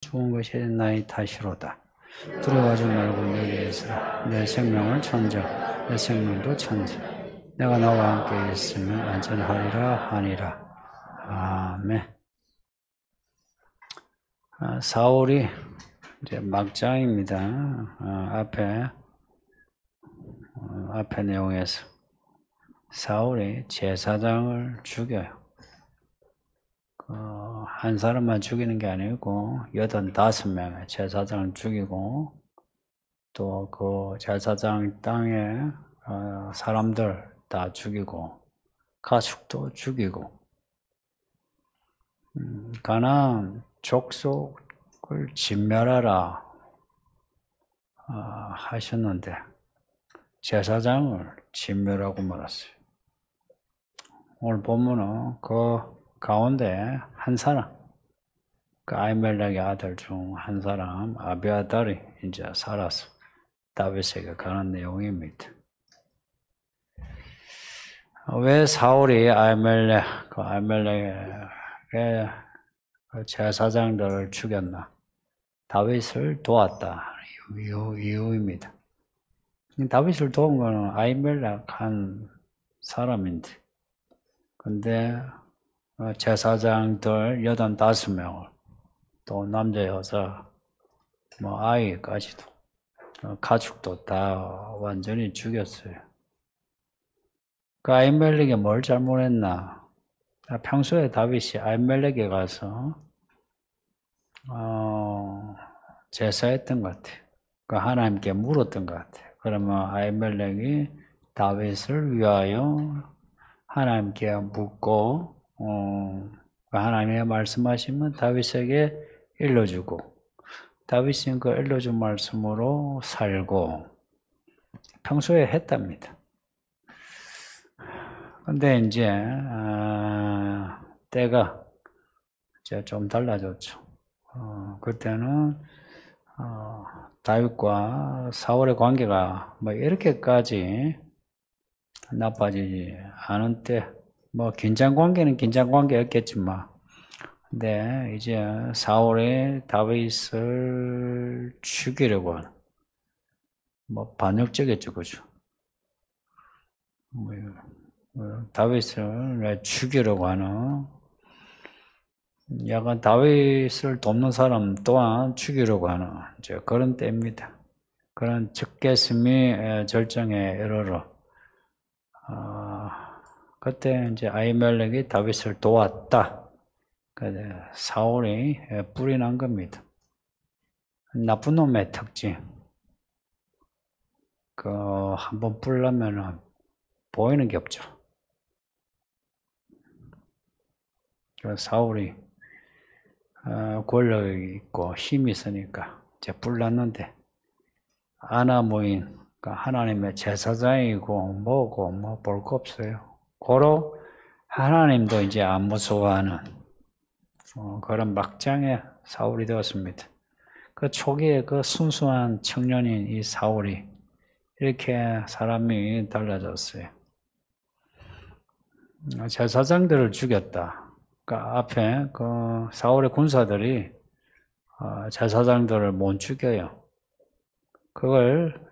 죽은 것이 나의 탓이로다. 두려워하지 말고 내게 있으라. 내 생명을 천정, 내 생명도 천정. 내가 너와 함께 있으면 안전하리라 하니라. 아멘. 사울이 이제 막장입니다. 앞에 내용에서 사울이 제사장을 죽여요. 한 사람만 죽이는 게 아니고 85명의 제사장을 죽이고 또 그 제사장 땅에 사람들 다 죽이고 가축도 죽이고 가나안 족속을 진멸하라 하셨는데 제사장을 진멸하고 말았어요. 오늘 보면은 그 가운데 한 사람, 그 아히멜렉의 아들 중 한 사람 아비아달이 이제 살아서 다윗에게 가는 내용입니다. 왜 사울이 아히멜렉의 제사장들을 죽였나? 다윗을 도왔다. 이유입니다. 다윗을 도운 거는 아히멜렉 한 사람인데, 근데 제사장들 85명을 또 남자 여자 아이까지도 가축도 다 완전히 죽였어요. 그 아히멜렉이 뭘 잘못했나? 평소에 다윗이 아히멜렉에 가서 제사했던 것 같아요. 그 하나님께 물었던 것 같아요. 그러면 아히멜렉이 다윗을 위하여 하나님께 묻고 하나님의 말씀하시면 다윗에게 일러주고 다윗은 그 일러준 말씀으로 살고 평소에 했답니다. 근데 이제 때가 이제 좀 달라졌죠. 그때는 다윗과 사울의 관계가 이렇게까지 나빠지지 않은 때, 긴장 관계는 긴장 관계였겠지만, 근데 이제 사울이 다윗을 죽이려고 하는, 반역적이었죠, 그죠? 다윗을 죽이려고 하는, 약간 다윗을 돕는 사람 또한 죽이려고 하는 이제 그런 때입니다. 그런 적개심이 절정에 이르러 그때 이제 아히멜렉이 다윗을 도왔다. 사울이 뿔이 난 겁니다. 나쁜 놈의 특징. 한번 뿔 나면은 보이는 게 없죠. 사울이 권력이 있고 힘이 있으니까 이제 뿔 났는데 아나무인 하나님의 제사장이고 뭐고 볼 거 없어요. 고로 하나님도 이제 안 무서워하는 그런 막장의 사울이 되었습니다. 그 초기에 그 순수한 청년인 이 사울이 이렇게 사람이 달라졌어요. 제사장들을 죽였다. 앞에 그 사울의 군사들이 제사장들을 못 죽여요. 그걸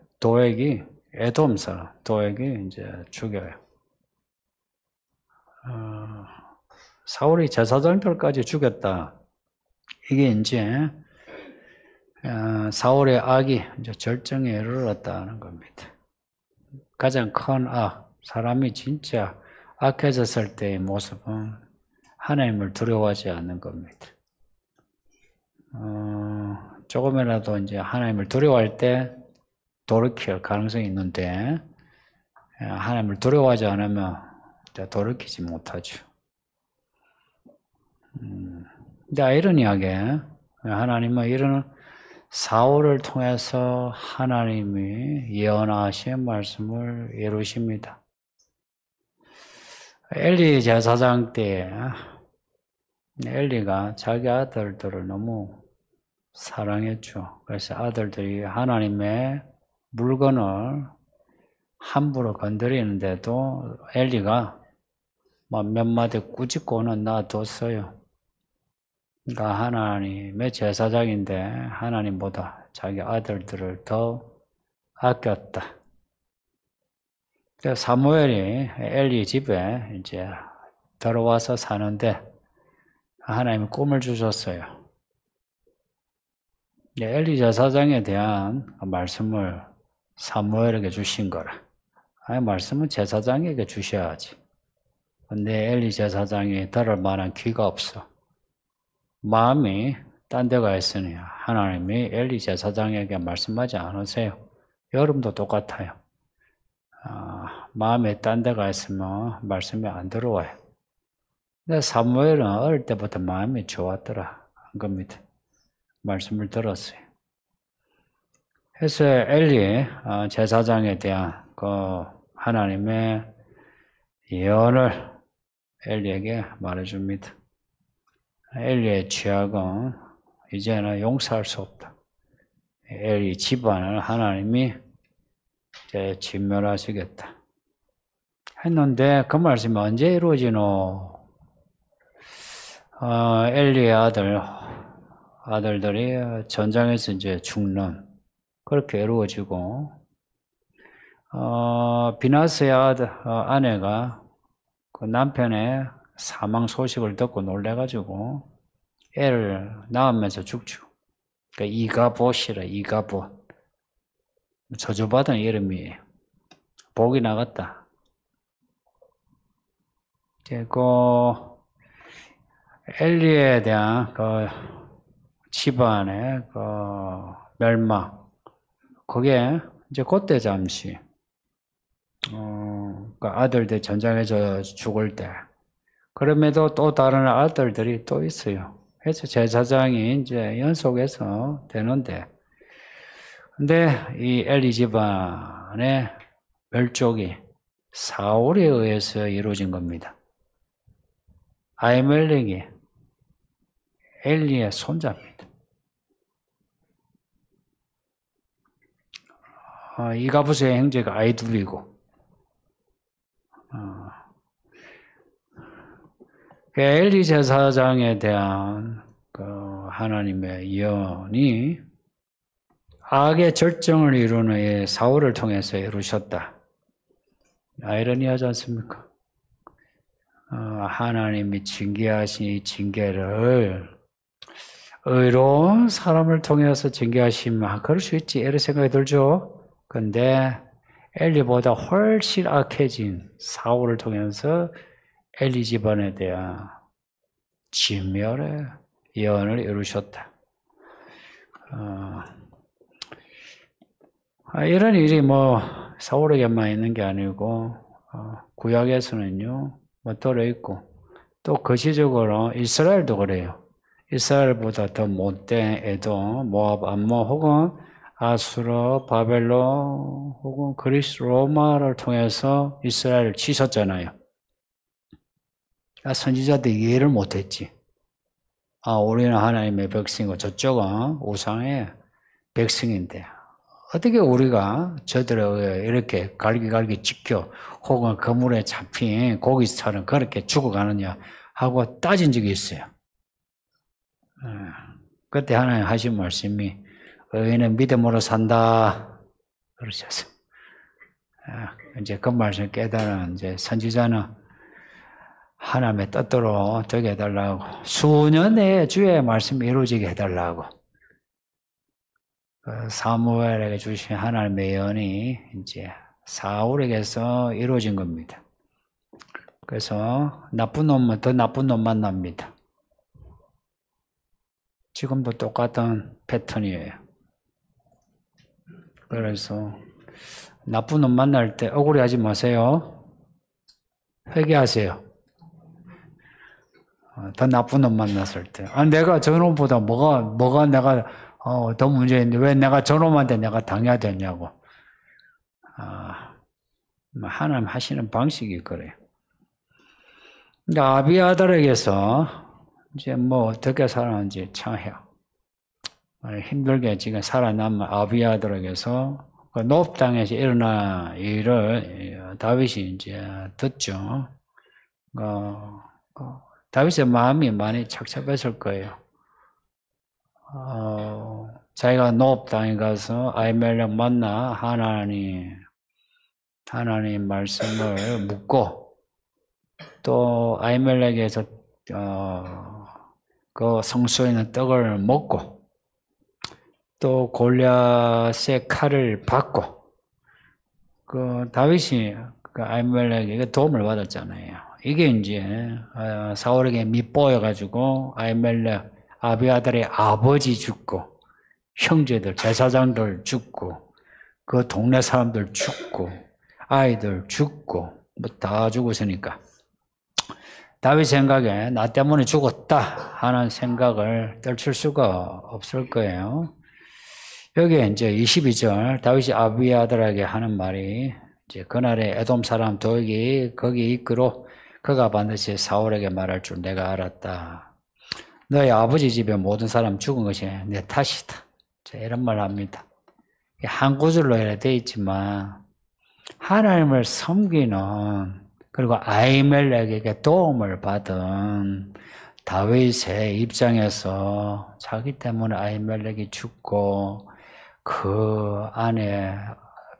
에돔 사람 도액이 이제 죽여요. 사울이 제사장들까지 죽였다. 이게 이제 사울의 악이 이제 절정에 이르렀다는 겁니다. 가장 큰 악, 사람이 진짜 악해졌을 때의 모습은 하나님을 두려워하지 않는 겁니다. 조금이라도 이제 하나님을 두려워할 때 돌이킬 가능성이 있는데 하나님을 두려워하지 않으면 돌이키지 못하죠. 근데 아이러니하게 하나님은 이런 사울을 통해서 하나님이 예언하신 말씀을 이루십니다. 엘리 제사장 때 엘리가 자기 아들들을 너무 사랑했죠. 그래서 아들들이 하나님의 물건을 함부로 건드리는데도 엘리가 몇 마디 꾸짖고는 놔뒀어요. 그러니까 하나님의 제사장인데 하나님보다 자기 아들들을 더 아꼈다. 사무엘이 엘리 집에 이제 들어와서 사는데 하나님이 꿈을 주셨어요. 엘리 제사장에 대한 말씀을 사무엘에게 주신 거라. 아니, 말씀은 제사장에게 주셔야지. 근데 엘리 제사장이 들을 만한 귀가 없어. 마음이 딴 데가 있으니 하나님이 엘리 제사장에게 말씀하지 않으세요. 여러분도 똑같아요. 마음에 딴 데가 있으면 말씀이 안 들어와요. 근데 사무엘은 어릴 때부터 마음이 좋았더라 한 겁니다. 말씀을 들었어요. 그래서 엘리 제사장에 대한 그 하나님의 예언을 엘리에게 말해줍니다. 엘리의 죄악은 이제는 용서할 수 없다. 엘리 집안을 하나님이 이제 진멸하시겠다. 했는데 그 말씀이 언제 이루어지노? 엘리의 아들들이 전장에서 이제 죽는 그렇게 이루어지고 비나스의 아내가 그 남편의 사망 소식을 듣고 놀래가지고 애를 낳으면서 죽죠. 그러니까 이가봇이라 이가봇. 저주받은 이름이에요. 복이 나갔다. 그 엘리에 대한 그 집안의 그 멸망, 그게 이제 그때 잠시 그 아들들 전장에서 죽을 때. 그럼에도 또 다른 아들들이 또 있어요. 그래서 제사장이 이제 연속해서 되는데, 근데 이 엘리 집안의 멸족이 사울에 의해서 이루어진 겁니다. 아히멜렉이 엘리의 손자입니다. 이가부스의 형제가 아이둘이고, 엘리 제사장에 대한 그 하나님의 예언이 악의 절정을 이루는 사울을 통해서 이루셨다. 아이러니하지 않습니까? 하나님이 징계하신 이 징계를 의로운 사람을 통해서 징계하시면 그럴 수 있지 이런 생각이 들죠. 근데 엘리보다 훨씬 악해진 사울을 통해서 엘리 집안에 대한 진멸의 예언을 이루셨다. 이런 일이 뭐 사울에게만 있는 게 아니고 구약에서는요 들어있고 또 거시적으로 이스라엘도 그래요. 이스라엘보다 더 못된 에돔, 모압, 암몬 혹은 아수르, 바벨론 혹은 그리스 로마를 통해서 이스라엘을 치셨잖아요. 선지자들이 이해를 못했지. 우리는 하나님의 백성이고 저쪽은 우상의 백성인데 어떻게 우리가 저들에 의해 이렇게 갈기갈기 찢겨 혹은 그물에 잡힌 고기처럼 그렇게 죽어가느냐 하고 따진 적이 있어요. 그때 하나님 하신 말씀이 의인은 믿음으로 산다 그러셨어요. 이제 그 말씀을 깨달은 이제 선지자는 하나님의 뜻대로 되게 해달라고 수년 내에 주의 말씀이 이루어지게 해달라고 사무엘에게 주신 하나님의 예언이 이제 사울에게서 이루어진 겁니다. 그래서 나쁜 놈은 더 나쁜 놈 만납니다. 지금도 똑같은 패턴이에요. 그래서 나쁜 놈 만날 때 억울해하지 마세요. 회개하세요. 더 나쁜 놈 만났을 때. 내가 저놈보다 뭐가 내가 더 문제인데 왜 내가 저놈한테 내가 당해야 되냐고. 하나님 하시는 방식이 그래요. 근데 아비아들에게서 이제 뭐 어떻게 살았는지 참 힘들게 지금 살아남은 아비아들에게서 그 노업 땅에서 일어난 일을 다윗이 이제 듣죠. 다윗의 마음이 많이 착잡했을 거예요. 자기가 노업 땅에 가서 아히멜렉 만나 하나님 말씀을 묻고 또 아히멜렉에서 그 성소에 있는 떡을 먹고 또 골리앗의 칼을 받고 그 다윗이 그 아히멜렉에게 도움을 받았잖아요. 이게 이제 사울에게 밉보여가지고 아히멜렉 아비아달의 아버지 죽고 형제들 제사장들 죽고 그 동네 사람들 죽고 아이들 죽고 뭐 다 죽었으니까 다윗 생각에 나 때문에 죽었다 하는 생각을 떨칠 수가 없을 거예요. 여기에 이제 22절 다윗이 아비아달에게 하는 말이 이제 그날에 에돔 사람 도액이 거기 이끌어 그가 반드시 사울에게 말할 줄 내가 알았다. 너희 아버지 집에 모든 사람 죽은 것이 내 탓이다. 이런 말 합니다. 한 구절로 되어 있지만 하나님을 섬기는 그리고 아히멜렉에게 도움을 받은 다윗의 입장에서 자기 때문에 아히멜렉이 죽고 그 아내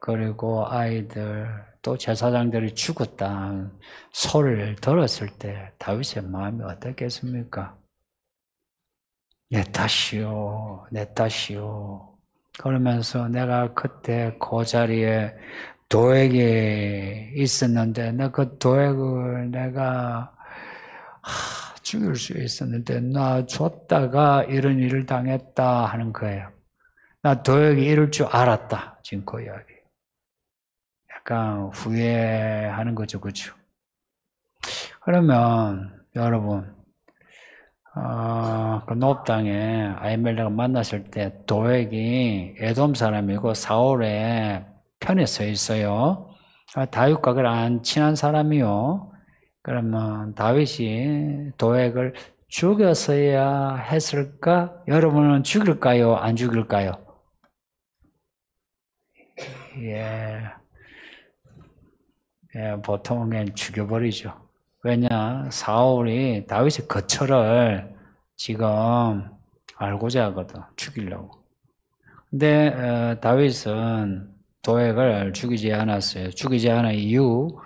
그리고 아이들 또 제사장들이 죽었다는 소리를 들었을 때 다윗의 마음이 어떻겠습니까? 내 탓이요, 내 탓이요. 그러면서 내가 그때 그 자리에 도액이 있었는데 그 도액을 내가 죽일 수 있었는데 나 줬다가 이런 일을 당했다 하는 거예요. 나 도액이 이럴 줄 알았다. 지금 그 이야기. 약간 후회하는 거죠. 그렇죠? 그러면 여러분 그 노업 땅에 아히멜렉을 만났을 때 도액이 에돔 사람이고 사울의 편에 서 있어요. 다윗과 안 친한 사람이요. 그러면 다윗이 도액을 죽였어야 했을까? 여러분은 죽일까요? 안 죽일까요? 보통은 그냥 죽여버리죠. 왜냐? 사울이 다윗의 거처를 지금 알고자 하거든. 죽이려고. 근데 다윗은 도액을 죽이지 않았어요. 죽이지 않은 이유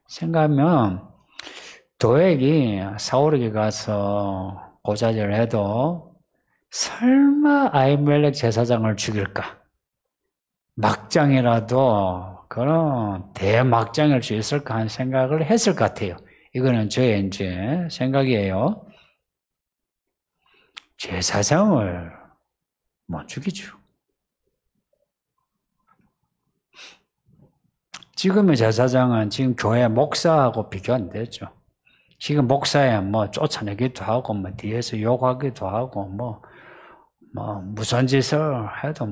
생각하면 도액이 사울에게 가서 고자질을 해도 설마 아히멜렉 제사장을 죽일까? 막장이라도 그런 대막장일 수 있을까 하는 생각을 했을 것 같아요. 이거는 저의 이제 생각이에요. 제사장을 못 죽이죠. 지금의 제사장은 지금 교회 목사하고 비교 안 되죠. 지금 목사에 뭐 쫓아내기도 하고, 뭐 뒤에서 욕하기도 하고, 뭐 무슨 짓을 해도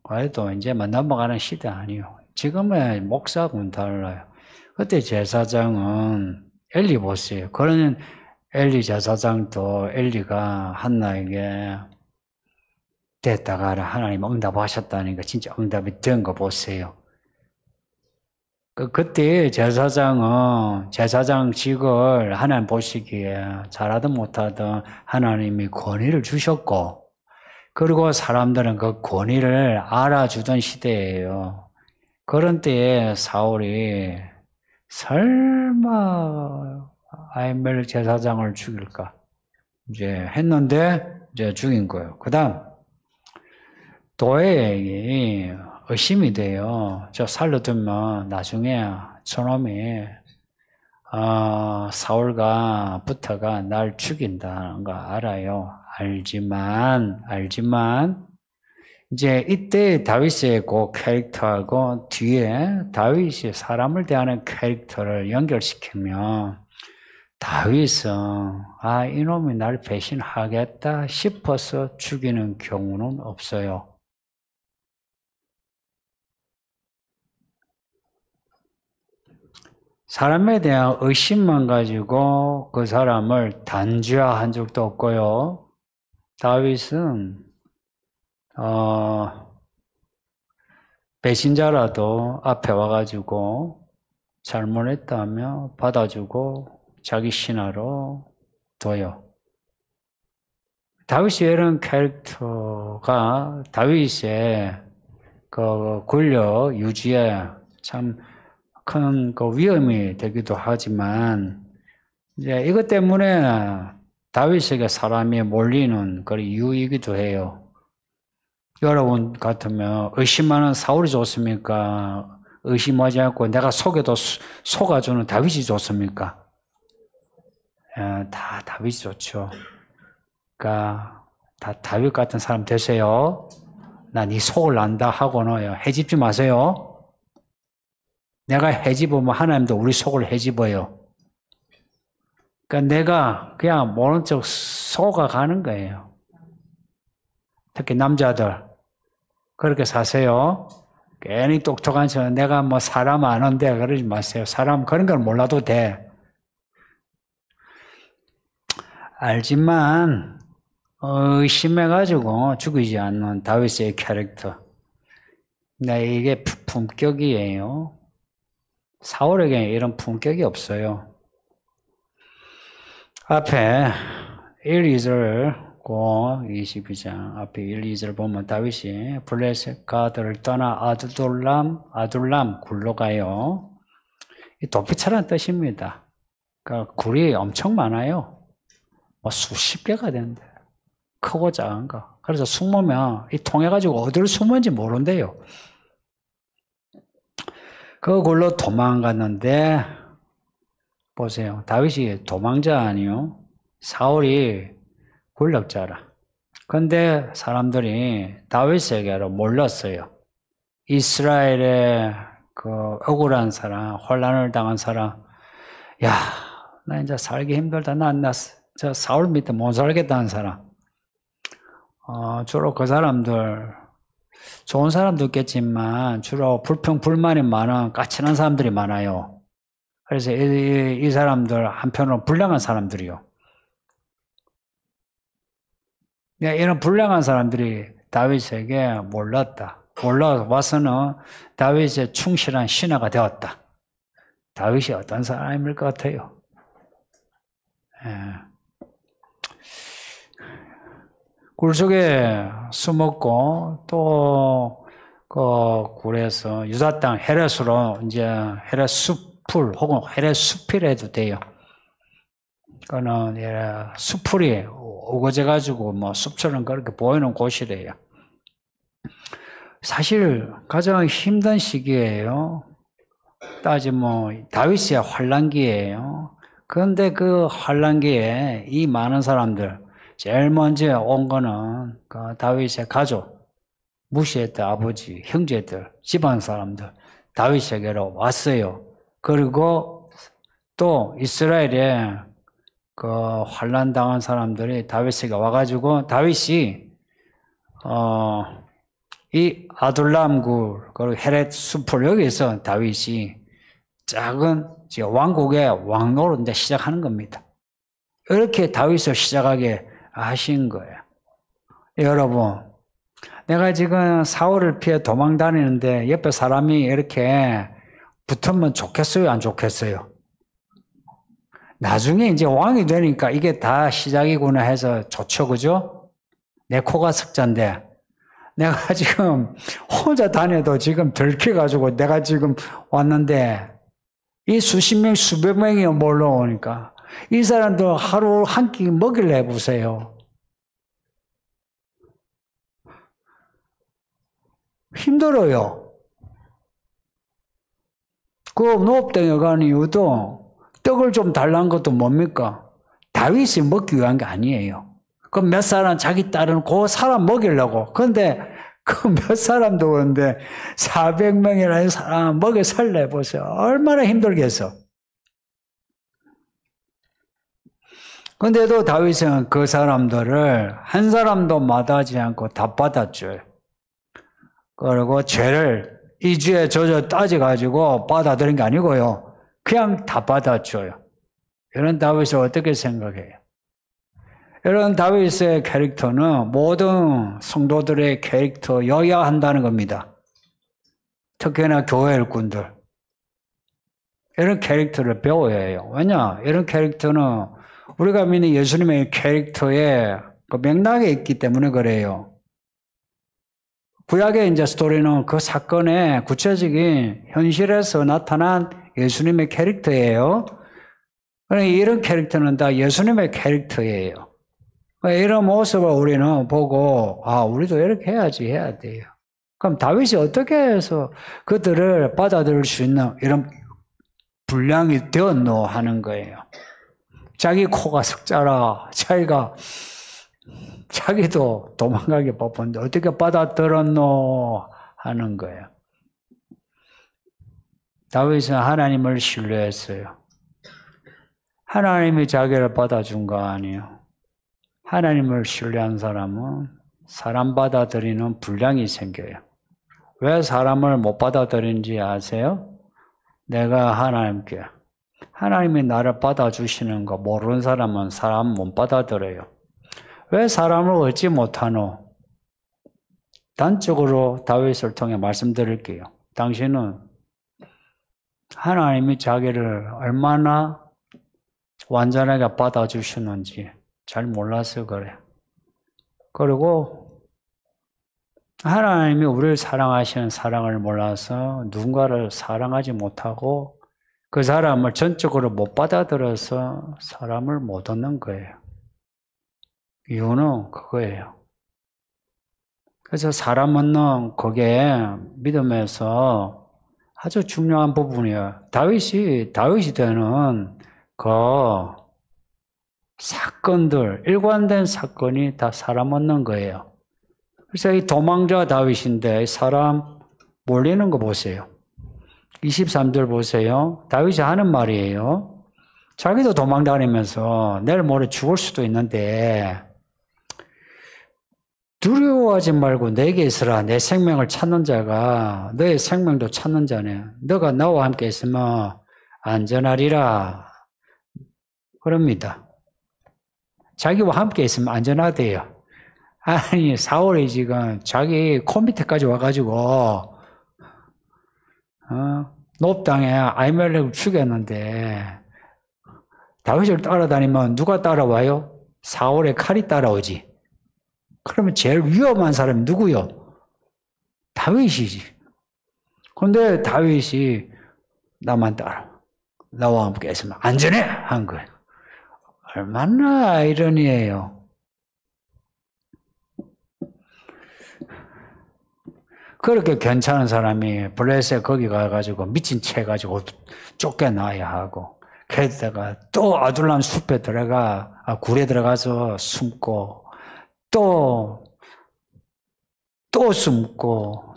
그래도 이제 넘어가는 시대 아니요. 지금의 목사하고는 달라요. 그때 제사장은 엘리 보세요. 그러는 엘리 제사장도 엘리가 한나에게 됐다가 하나님 응답하셨다니까 진짜 응답이 된 거 보세요. 그때 제사장은 제사장직을 하나님 보시기에 잘하든 못하든 하나님이 권위를 주셨고 그리고 사람들은 그 권위를 알아주던 시대예요. 그런 때에 사울이 설마 아히멜렉 제사장을 죽일까 이제 했는데 이제 죽인 거예요. 그다음 도액이 의심이 돼요. 저 살려두면 나중에 저놈이 사울과 부터가 날 죽인다는 거 알아요. 알지만 이제 이때 다윗의 그 캐릭터하고 뒤에 다윗이 사람을 대하는 캐릭터를 연결시키면 다윗은 이놈이 날 배신하겠다 싶어서 죽이는 경우는 없어요. 사람에 대한 의심만 가지고 그 사람을 단죄한 적도 없고요. 다윗은 배신자라도 앞에 와가지고 잘못했다며 받아주고 자기 신하로 둬요. 다윗의 이런 캐릭터가 다윗의 그 권력 유지에 참 큰 그 위험이 되기도 하지만 이제 이것 때문에 다윗에게 사람이 몰리는 그 이유이기도 해요. 여러분 같으면 의심하는 사울이 좋습니까? 의심하지 않고 내가 속여도 속아주는 다윗이 좋습니까? 다 다윗이 좋죠. 그러니까 다 다윗 같은 사람 되세요. 나 네 속을 안다 하고는 해집지 마세요. 내가 해집으면 하나님도 우리 속을 해집어요. 그러니까 내가 그냥 모른 척 속아가는 거예요. 특히 남자들 그렇게 사세요. 괜히 똑똑한 척 내가 뭐 사람 아는데 그러지 마세요. 사람 그런 걸 몰라도 돼. 알지만 의심해가지고 죽이지 않는 다윗의 캐릭터. 이게 품격이에요. 사울에게 이런 품격이 없어요. 앞에 1, 2절 22장 앞에 1, 2절 보면 다윗이 블레셋 가드를 떠나 아둘람 굴로 가요. 이 도피처라는 뜻입니다. 그러니까 굴이 엄청 많아요. 뭐 수십 개가 되는데 크고 작은 거. 그래서 숨으면 이 통해가지고 어디를 숨은지 모른대요. 그 굴로 도망갔는데 보세요. 다윗이 도망자 아니요. 사울이 권력자라. 근데 사람들이 다윗에게로 몰렸어요. 이스라엘의 그 억울한 사람, 혼란을 당한 사람, 야, 나 이제 살기 힘들다. 저 사울 밑에 못 살겠다는 사람. 주로 그 사람들, 좋은 사람도 있겠지만 주로 불평불만이 많은 까칠한 사람들이 많아요. 그래서 이 사람들 한편으로 불량한 사람들이요. 이런 불량한 사람들이 다윗에게 몰려와서는 다윗의 충실한 신하가 되었다. 다윗이 어떤 사람일 것 같아요? 굴속에 숨었고 또 그 굴에서 유다 땅 헤렛으로 이제 헤렛 숲풀 혹은 헤렛 숲이라 해도 돼요. 그거는 숲풀이 오거져 가지고 뭐 숲처럼 그렇게 보이는 곳이래요. 사실 가장 힘든 시기예요. 따지면 다윗의 환란기예요. 그런데 그 환란기에 이 많은 사람들 제일 먼저 온 거는 그 다윗의 가족, 무시했던 아버지, 형제들, 집안 사람들 다윗에게로 왔어요. 그리고 또 이스라엘에 그 환란 당한 사람들이 다윗에게 와가지고 다윗이 이 아둘람 굴 그리고 헤렛 숲을 여기서 다윗이 작은 왕국의 왕노로 이제 시작하는 겁니다. 이렇게 다윗을 시작하게 하신 거예요. 여러분, 내가 지금 사울을 피해 도망 다니는데 옆에 사람이 이렇게 붙으면 좋겠어요, 안 좋겠어요? 나중에 이제 왕이 되니까 이게 다 시작이구나 해서 좋죠, 그죠? 내 코가 석자인데 내가 지금 혼자 다녀도 지금 들켜가지고 내가 지금 왔는데 이 수십 명, 수백 명이 몰려오니까 이 사람들 하루 한 끼 먹일래 보세요. 힘들어요. 그 노업당에 간 이유도 떡을 좀 달라는 것도 뭡니까? 다윗이 먹기 위한 게 아니에요. 그 몇 사람 자기 딸은 그 사람 먹이려고. 그런데 그 몇 사람도 그런데 400명이라는 사람 먹여 살래 보세요. 얼마나 힘들겠어. 근데도 다윗은 그 사람들을 한 사람도 마다하지 않고 다 받아줘요. 그리고 죄를 이 죄에 저저 따져가지고 받아들인 게 아니고요. 그냥 다 받아줘요. 이런 다윗을 어떻게 생각해요? 이런 다윗의 캐릭터는 모든 성도들의 캐릭터여야 한다는 겁니다. 특히나 교회 일꾼들. 이런 캐릭터를 배워야 해요. 왜냐? 이런 캐릭터는 우리가 믿는 예수님의 캐릭터에 그 맥락에 있기 때문에 그래요. 구약의 이제 스토리는 그 사건의 구체적인 현실에서 나타난 예수님의 캐릭터예요. 이런 캐릭터는 다 예수님의 캐릭터예요. 이런 모습을 우리는 보고, 우리도 이렇게 해야 돼요. 그럼 다윗이 어떻게 해서 그들을 받아들일 수 있는 이런 분량이 되었노 하는 거예요. 자기 코가 석자라, 자기도 도망가기 바쁜데 어떻게 받아들었노 하는 거예요. 다윗은 하나님을 신뢰했어요. 하나님이 자기를 받아준 거 아니에요. 하나님을 신뢰한 사람은 사람 받아들이는 분량이 생겨요. 왜 사람을 못 받아들이는지 아세요? 내가 하나님이 나를 받아주시는 거 모르는 사람은 사람 못 받아들여요. 왜 사람을 얻지 못하노? 단적으로 다윗을 통해 말씀드릴게요. 당신은 하나님이 자기를 얼마나 완전하게 받아주시는지 잘 몰라서 그래. 그리고 하나님이 우리를 사랑하시는 사랑을 몰라서 누군가를 사랑하지 못하고 그 사람을 전적으로 못 받아들여서 사람을 못 얻는 거예요. 이유는 그거예요. 그래서 사람 얻는 그게 믿음에서 아주 중요한 부분이에요. 다윗이 되는 그 사건들, 일관된 사건이 다 사람 얻는 거예요. 그래서 이 도망자 다윗인데 사람 몰리는 거 보세요. 23절 보세요. 다윗이 하는 말이에요. 자기도 도망다니면서 내일 모레 죽을 수도 있는데 두려워하지 말고 내게 있으라. 내 생명을 찾는 자가 너의 생명도 찾는 자네. 너가 나와 함께 있으면 안전하리라. 그럽니다. 자기와 함께 있으면 안전하대요. 아니 사울이 지금 자기 코 밑에까지 와가지고 놉당에 아히멜렉을 죽였는데 다윗을 따라다니면 누가 따라와요? 사울의 칼이 따라오지. 그러면 제일 위험한 사람이 누구요? 다윗이지. 그런데 다윗이 나만 따라. 나와 함께 있으면 안전해! 한 거예요. 얼마나 아이러니해요. 그렇게 괜찮은 사람이 블레셋 거기 가가지고 미친 채 가지고 쫓겨나야 하고 게다가 또 아둘람 숲에 굴에 들어가서 숨고 또 숨고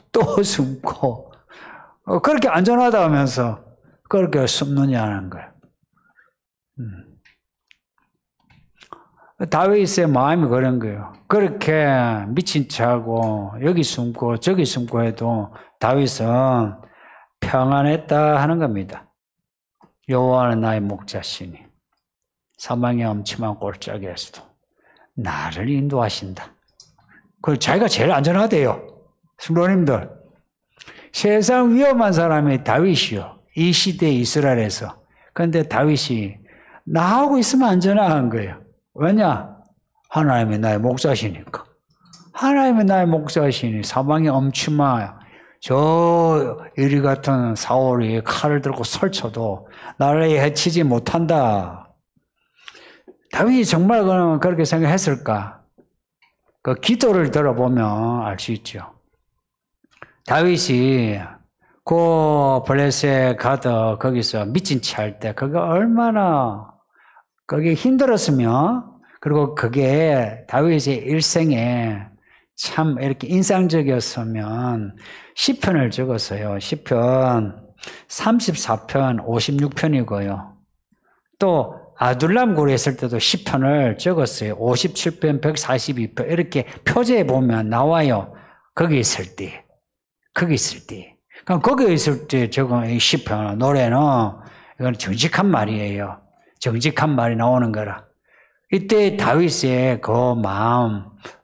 그렇게 안전하다 하면서 그렇게 숨느냐는 거예요. 다윗의 마음이 그런 거예요. 그렇게 미친 척하고 여기 숨고 저기 숨고 해도 다윗은 평안했다 하는 겁니다. 여호와는 나의 목자시니 사망의 엄침한 골짜기에서도 나를 인도하신다. 그리고 자기가 제일 안전하대요. 성도님들, 세상 위험한 사람이 다윗이요. 이 시대 이스라엘에서. 그런데 다윗이 나하고 있으면 안전한 거예요. 왜냐? 하나님이 나의 목자시니까. 하나님이 나의 목자시니 사망의 엄침한 저 이리 같은 사울이 칼을 들고 설쳐도 나를 해치지 못한다. 다윗이 정말 그렇게 생각했을까? 그 기도를 들어보면 알 수 있죠. 다윗이 그 블레셋 가서 거기서 미친 채 할 때 그게 얼마나 그게 힘들었으면 그리고 그게 다윗의 일생에 참 이렇게 인상적이었으면 시편을 적었어요. 시편 34편 56편이고요. 또 아둘람 굴에 있을 때도 시편을 적었어요. 57편 142편 이렇게 표제에 보면 나와요. 거기 있을 때. 그럼 거기 있을 때 적은 이 시편 노래는 이건 정직한 말이에요. 정직한 말이 나오는 거라. 이때 다윗의 그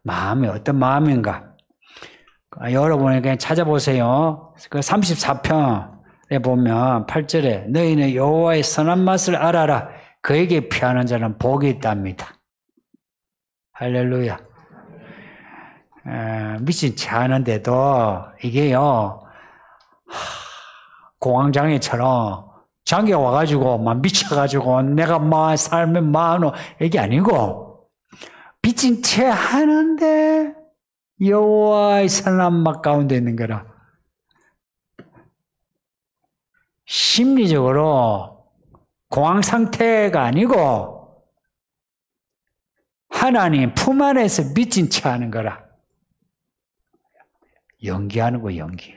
마음이 어떤 마음인가? 여러분이 그냥 찾아보세요. 그 34편에 보면 8절에 너희는 여호와의 선한 맛을 알아라. 그에게 피하는 자는 복이 있답니다. 할렐루야. 미친 체 하는데도 이게요, 공황장애처럼 장기가 와가지고 막 미쳐가지고 내가 막 살면 많어 이게 아니고 미친 체 하는데 여호와의 선한 가운데 있는 거라. 심리적으로 공황 상태가 아니고 하나님 품 안에서 미친 체 하는 거라. 연기하는 거 연기.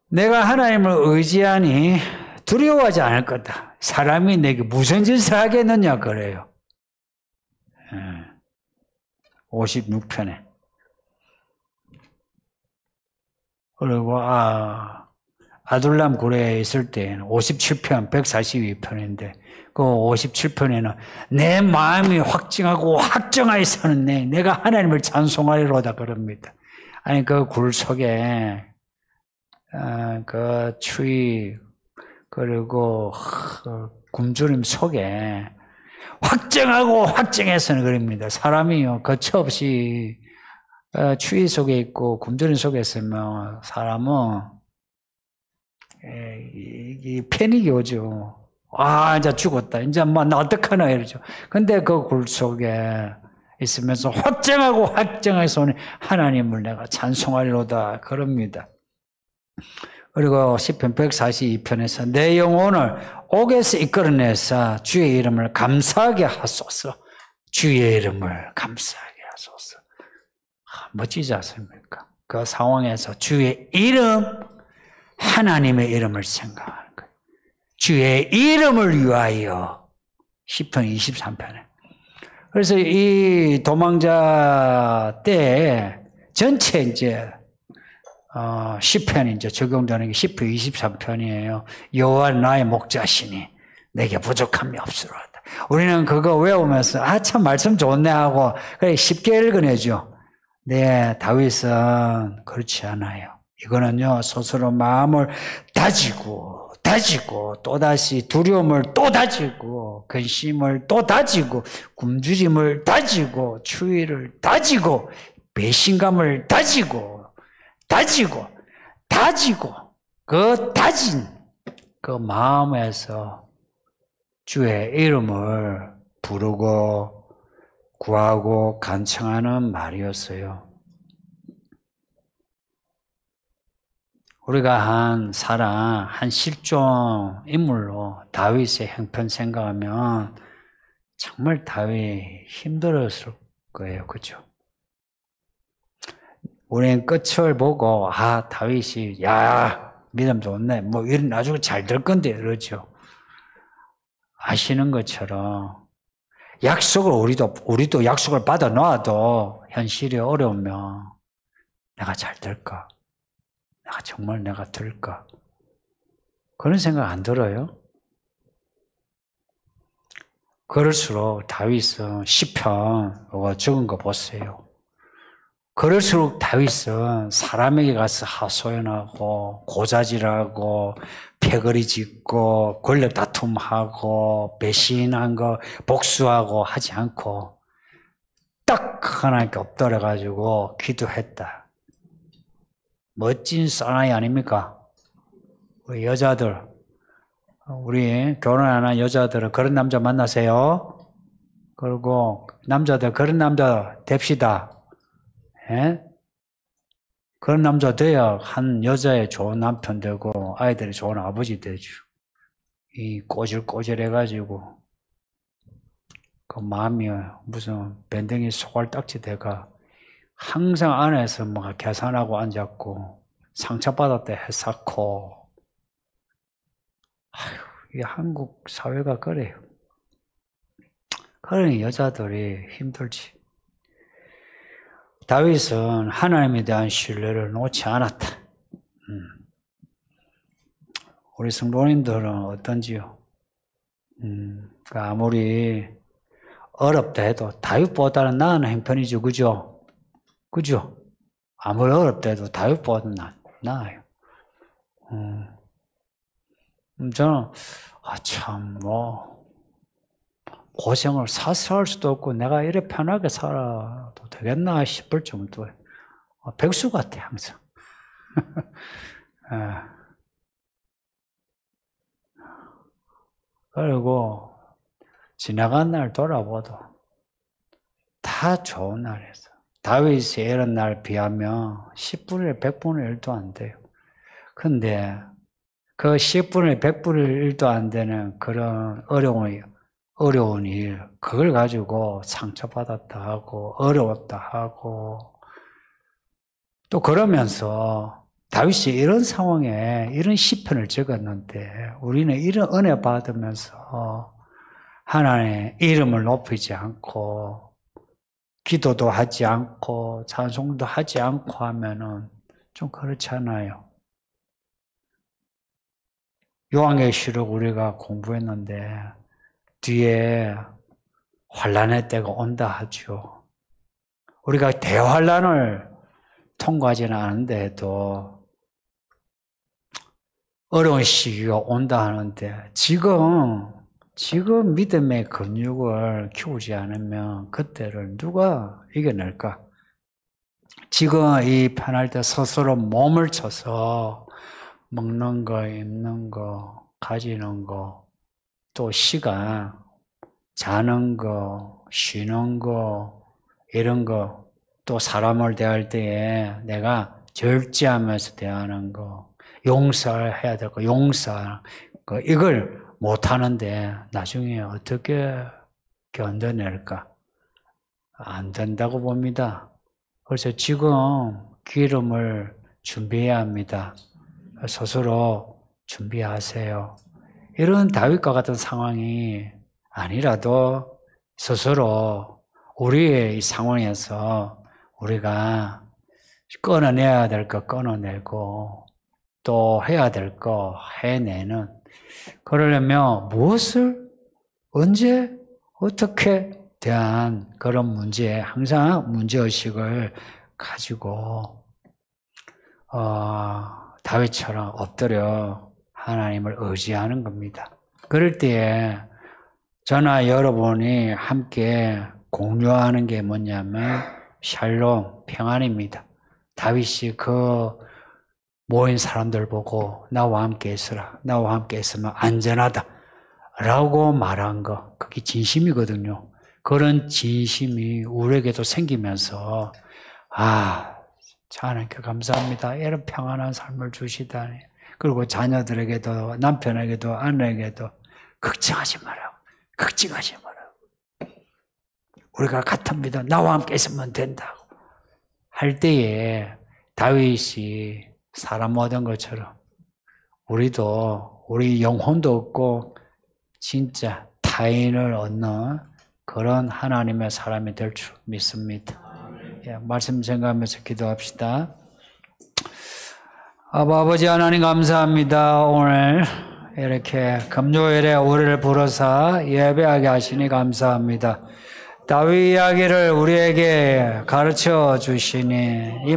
내가 하나님을 의지하니 두려워하지 않을 거다. 사람이 내게 무슨 짓을 하겠느냐 그래요. 56편에. 그리고 아둘람 굴에 있을 때는 57편, 142편인데 그 57편에는 내 마음이 확증하고 확정하여서는 내가 하나님을 찬송하리로다 그럽니다. 아니 그 굴 속에 그 추위 그리고 굶주림 속에 확정하고 확정해서는 그럽니다. 사람이요 거처없이 추위 속에 있고 굶주림 속에 있으면 사람은 이 패닉이 오죠. 이제 죽었다. 이제 뭐 나 어떡하나 이러죠. 근데 그 굴 속에 있으면서 확정하고 확정해서 하나님을 내가 찬송하리로다 그럽니다. 그리고 시편 142편에서 내 영혼을 옥에서 이끌어내서 주의 이름을 감사하게 하소서. 주의 이름을 감사하게 하소서. 멋지지 않습니까? 그 상황에서 주의 이름, 하나님의 이름을 생각하는 거예요. 주의 이름을 위하여 시편 23편에. 그래서 이 도망자 때 전체 이제 시편이 이제 적용되는 게 시편 23편이에요. 여호와 나의 목자시니 내게 부족함이 없으로다. 우리는 그거 외우면서 참 말씀 좋네 하고 그래 쉽게 읽어내죠. 네, 다윗은 그렇지 않아요. 이거는요 스스로 마음을 다지고 또다시 두려움을 또 다지고 근심을 또 다지고 굶주림을 다지고 추위를 다지고 배신감을 다지고 그 다진 그 마음에서 주의 이름을 부르고 구하고 간청하는 말이었어요. 우리가 한 사람, 한 실존 인물로 다윗의 형편 생각하면 정말 다윗 힘들었을 거예요. 그죠? 우리는 끝을 보고, 다윗이, 믿음 좋네. 뭐, 이런 나중에 잘 될 건데, 이러죠. 아시는 것처럼, 약속을 우리도 약속을 받아 놔도 현실이 어려우면 내가 잘 될까? 정말 내가 될까? 그런 생각 안 들어요? 그럴수록 다윗은 시편 적은 거 보세요. 그럴수록 다윗은 사람에게 가서 하소연하고 고자질하고 패거리 짓고 권력 다툼하고 배신한 거 복수하고 하지 않고 딱 하나님께 엎드려가지고 기도했다. 멋진 사나이 아닙니까? 우리 여자들, 우리 결혼하는 여자들은 그런 남자 만나세요. 그리고 남자들 그런 남자 됩시다. 예? 그런 남자 돼야 한 여자의 좋은 남편 되고 아이들이 좋은 아버지 되죠. 이 꼬질꼬질해가지고 그 마음이 무슨 밴댕이 소갈딱지 돼가 항상 안에서 뭐 계산하고 앉았고 상처받을 때 해쌓고 이 한국 사회가 그래요. 그러니 여자들이 힘들지. 다윗은 하나님에 대한 신뢰를 놓지 않았다. 우리 성도님들은 어떤지요? 아무리 어렵다 해도 다윗보다는 나은 형편이죠. 그죠? 아무리 어렵다 해도 다윗보다는 나아요. 저는 참, 고생을 사서할 수도 없고 내가 이래 편하게 살아도 되겠나 싶을 정도의 백수 같아, 항상. 그리고 지나간 날 돌아봐도 다 좋은 날이었어. 다윗이 이런 날 비하면 10분의 100분의 1도 안 돼요. 근데 그 10분의 100분의 1도 안 되는 그런 어려운 일, 그걸 가지고 상처받았다 하고 어려웠다 하고 또 그러면서 다윗이 이런 상황에 이런 시편을 적었는데 우리는 이런 은혜 받으면서 하나님의 이름을 높이지 않고 기도도 하지 않고 찬송도 하지 않고 하면은 좀 그렇잖아요. 요한계시록 우리가 공부했는데 뒤에 환난의 때가 온다 하죠. 우리가 대환난을 통과하지는 않은데 해도 어려운 시기가 온다 하는데 지금 믿음의 근육을 키우지 않으면 그때를 누가 이겨낼까? 지금 이 편할 때 스스로 몸을 쳐서 먹는 거, 입는 거, 가지는 거, 또 시간, 자는 거, 쉬는 거, 이런 거, 또 사람을 대할 때에 내가 절제하면서 대하는 거, 용서를 해야 될 거, 이걸 못하는데 나중에 어떻게 견뎌낼까? 안 된다고 봅니다. 그래서 지금 기름을 준비해야 합니다. 스스로 준비하세요. 이런 다윗과 같은 상황이 아니라도 스스로 우리의 이 상황에서 우리가 끊어내야 될 거 끊어내고 또 해야 될 거 해내는, 그러려면 무엇을 언제 어떻게 대한 그런 문제에 항상 문제의식을 가지고 다윗처럼 엎드려 하나님을 의지하는 겁니다. 그럴 때에 저나 여러분이 함께 공유하는 게 뭐냐면 샬롬, 평안입니다. 다윗이 그 모인 사람들 보고 나와 함께 있으라, 나와 함께 있으면 안전하다 라고 말한 거, 그게 진심이거든요. 그런 진심이 우리에게도 생기면서 하나님께 감사합니다. 이런 평안한 삶을 주시다니. 그리고 자녀들에게도 남편에게도 아내에게도 걱정하지 마라. 걱정하지 마라. 우리가 같습니다. 나와 함께 있으면 된다고 할 때에 다윗이 사람 얻은 것처럼 우리도 우리 영혼도 얻고 진짜 타인을 얻는 그런 하나님의 사람이 될 줄 믿습니다. 말씀 생각하면서 기도합시다. 아버지 하나님 감사합니다. 오늘 이렇게 금요일에 우리를 불러서 예배하게 하시니 감사합니다. 다윗 이야기를 우리에게 가르쳐 주시니